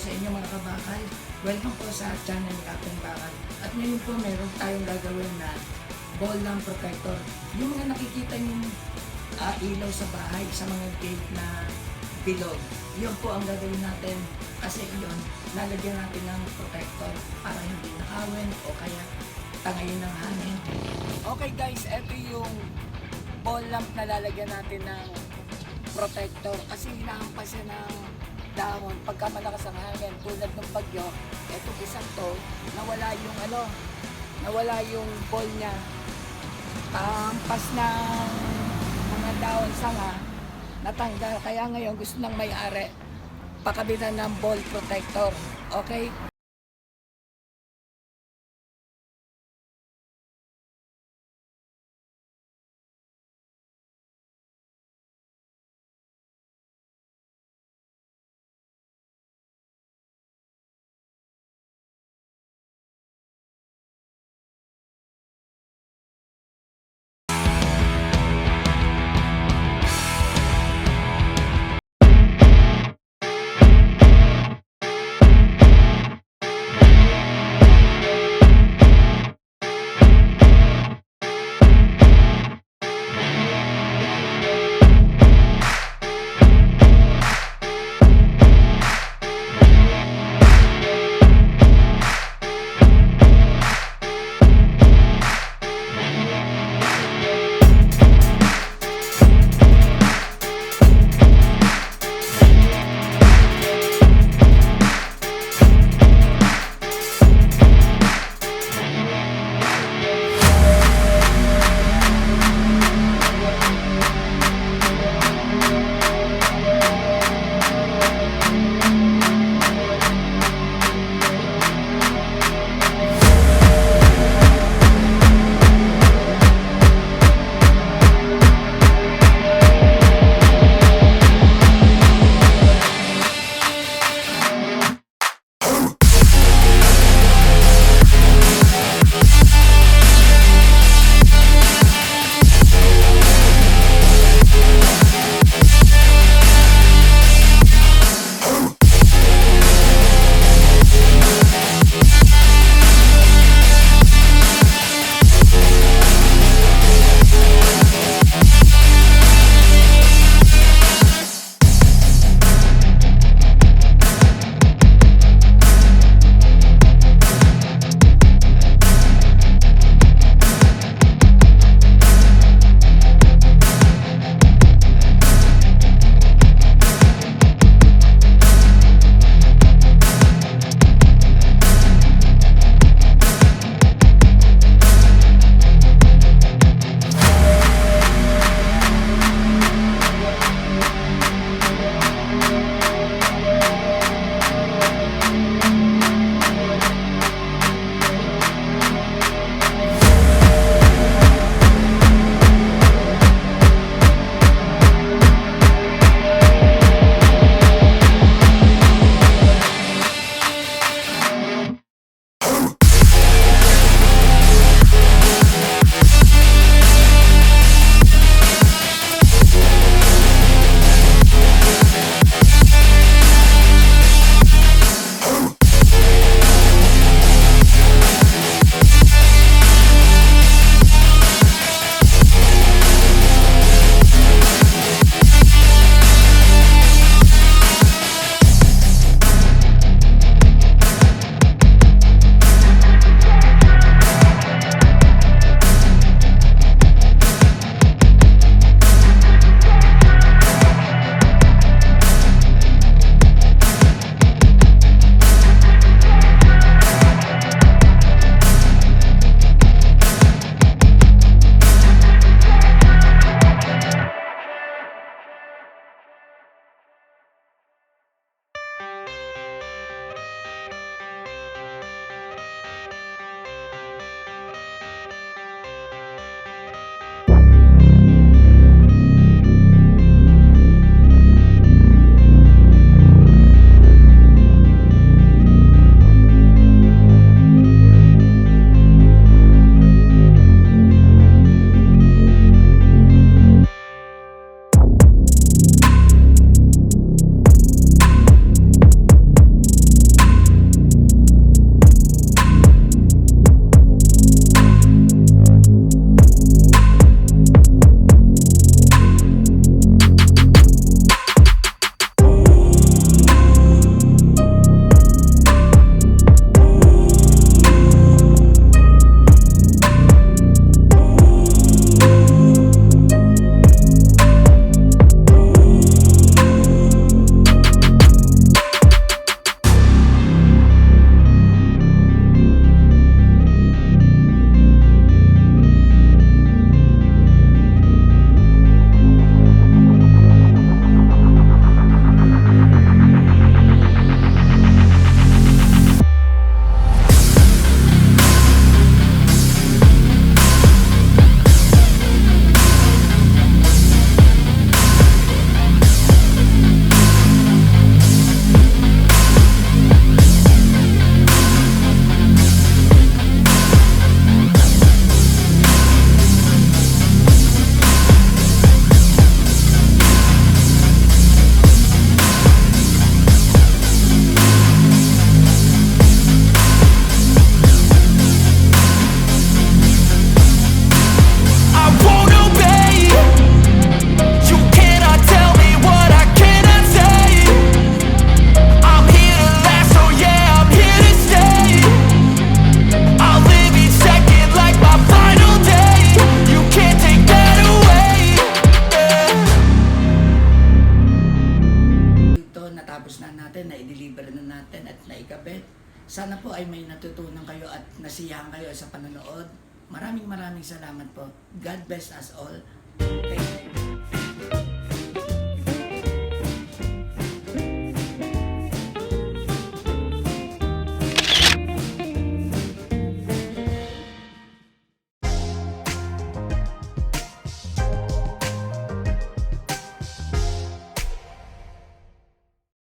sa inyo mga kabakal. Welcome po sa channel ni Captain Bakal. At ngayon po meron tayong gagawin na ball lamp protector. Yung mga nakikita yung ilaw sa bahay, sa mga gate na bilog. Yun po ang gagawin natin kasi yun, lalagyan natin ng protector para hindi nakawin o kaya tangayin ng hangin. Okay guys, ito yung ball lamp na lalagyan natin ng protector kasi hinahampas siya ng dahon pagka malakas ang hangin tulad ng bagyo. Ito isang to, nawala yung ball niya, hampas ng mga dahon sanga, natanggal. Kaya ngayon gusto ng may-ari pakabitan ng ball protector. Okay? natin na i-deliver na natin at naikabit. Sana po ay may natutunan kayo at nasiyahan kayo sa panonood. Maraming salamat po. God bless us all. Thank you.